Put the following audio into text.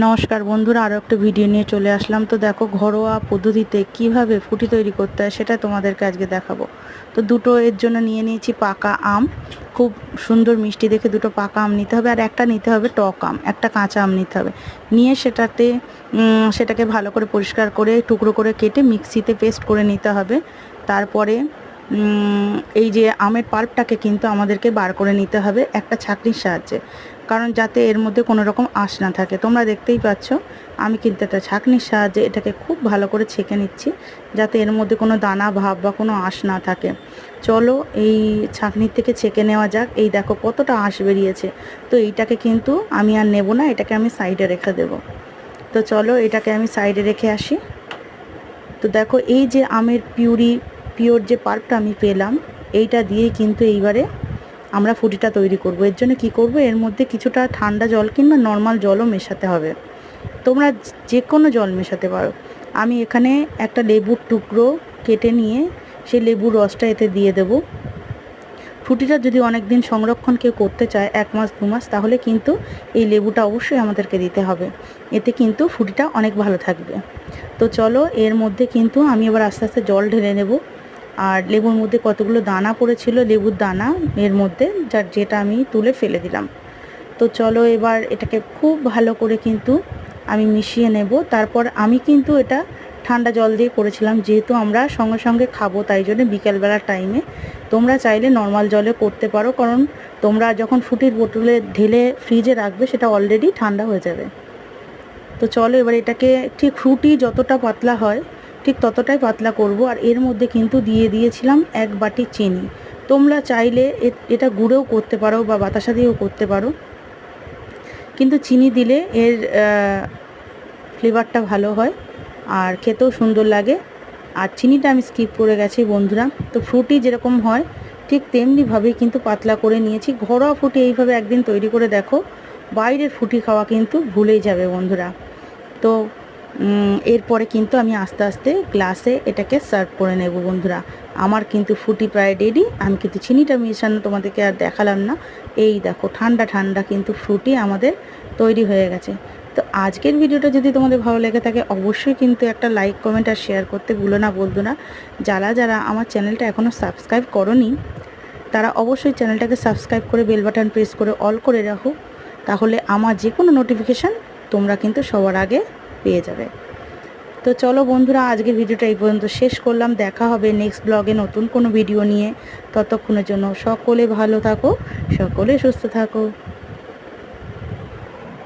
নমস্কার বন্ধুরা, আরও একটা ভিডিও নিয়ে চলে আসলাম। তো দেখো ঘরোয়া পদ্ধতিতে কিভাবে ফুটি তৈরি করতে হয় সেটা তোমাদেরকে আজকে দেখাবো। তো দুটো এর জন্য নিয়ে নিয়েছি পাকা আম, খুব সুন্দর মিষ্টি দেখে দুটো পাকা আম নিতে হবে, আর একটা নিতে হবে টক আম, একটা কাঁচা আম নিতে হবে। নিয়ে সেটাকে ভালো করে পরিষ্কার করে টুকরো করে কেটে মিক্সিতে পেস্ট করে নিতে হবে। তারপরে এই যে আমের পাল্পটাকে কিন্তু আমাদেরকে বার করে নিতে হবে একটা ছাঁকনির সাহায্যে, কারণ যাতে এর মধ্যে কোনো রকম আঁশ না থাকে। তোমরা দেখতেই পাচ্ছ আমি কিন্তু একটা ছাঁকনির সাহায্যে এটাকে খুব ভালো করে ছেঁকে নিচ্ছি, যাতে এর মধ্যে কোনো দানা ভাব বা কোনো আঁশ না থাকে। চলো এই ছাঁকনির থেকে ছেঁকে নেওয়া যাক। এই দেখো কতটা আঁশ বেরিয়েছে। তো এইটাকে কিন্তু আমি আর নেব না, এটাকে আমি সাইডে রেখে দেব। তো চলো এটাকে আমি সাইডে রেখে আসি। তো দেখো এই যে আমের পিওর যে পাল্পটা আমি পেলাম, এইটা দিয়ে কিন্তু এইবারে আমরা ফুটিটা তৈরি করব। এর জন্য কি করব, এর মধ্যে কিছুটা ঠান্ডা জল কিংবা নর্মাল জলও মেশাতে হবে। তোমরা যে কোনো জল মেশাতে পারো। আমি এখানে একটা লেবুর টুকরো কেটে নিয়ে সেই লেবুর রসটা এতে দিয়ে দেব। ফুটিটা যদি অনেক দিন সংরক্ষণ কেউ করতে চায়, 1 মাস 2 মাস, তাহলে কিন্তু এই লেবুটা অবশ্যই আমাদেরকে দিতে হবে। এতে কিন্তু ফুটিটা অনেক ভালো থাকবে। তো চলো এর মধ্যে কিন্তু আমি এবার আস্তে আস্তে জল ঢেলে নেব। আর লেবুর মধ্যে কতগুলো দানা পড়েছিল, লেবুর দানা এর মধ্যে, যেটা আমি তুলে ফেলে দিলাম। তো চলো এবার এটাকে খুব ভালো করে কিন্তু আমি মিশিয়ে নেব। তারপর আমি কিন্তু এটা ঠান্ডা জল দিয়ে করেছিলাম, যেহেতু আমরা সঙ্গে সঙ্গে খাবো, তাই জন্য বিকেলবেলার টাইমে। তোমরা চাইলে নর্মাল জলে করতে পারো, কারণ তোমরা যখন ফুটির বোতলে ঢেলে ফ্রিজে রাখবে সেটা অলরেডি ঠান্ডা হয়ে যাবে। তো চলো এবার এটাকে ঠিক ফ্রুটি যতটা পাতলা হয় ঠিক ততটাই পাতলা করব। আর এর মধ্যে কিন্তু দিয়ে দিয়েছিলাম 1 বাটি চিনি। তোমরা চাইলে এটা গুঁড়েও করতে পারো বা বাতাসা দিয়েও করতে পারো, কিন্তু চিনি দিলে এর ফ্লেভারটা ভালো হয় আর খেতেও সুন্দর লাগে। আর চিনিটা আমি স্কিপ করে গেছি বন্ধুরা। তো ফ্রুটি যেরকম হয় ঠিক তেমনিভাবেই কিন্তু পাতলা করে নিয়েছি। ঘরোয়া ফ্রুটি এইভাবে একদিন তৈরি করে দেখো, বাইরের ফ্রুটি খাওয়া কিন্তু ভুলেই যাবে বন্ধুরা। তো এরপরে কিন্তু আমি আস্তে আস্তে গ্লাসে এটাকে সার্ভ করে নেব বন্ধুরা। আমার কিন্তু ফুটি প্রায় রেডি। আমি কিন্তু চিনিটা মেশানো তোমাদেরকে আর দেখালাম না। এই দেখো ঠান্ডা ঠান্ডা কিন্তু ফ্রুটি আমাদের তৈরি হয়ে গেছে। তো আজকের ভিডিওটা যদি তোমাদের ভালো লেগে থাকে, অবশ্যই কিন্তু একটা লাইক কমেন্ট আর শেয়ার করতে ভুলো না বন্ধুরা। যারা আমার চ্যানেলটা এখনও সাবস্ক্রাইব করোনি, তারা অবশ্যই চ্যানেলটাকে সাবস্ক্রাইব করে বেল বাটন প্রেস করে অল করে রাখো, তাহলে আমার যে কোনো নোটিফিকেশান তোমরা কিন্তু সবার আগে পেয়ে যাবে। তো চলো বন্ধুরা, আজকের ভিডিওটা এই পর্যন্ত শেষ করলাম। দেখা হবে নেক্সট ব্লগে নতুন কোনো ভিডিও নিয়ে। ততক্ষণের জন্য সকলে ভালো থাকো, সকলে সুস্থ থাকো।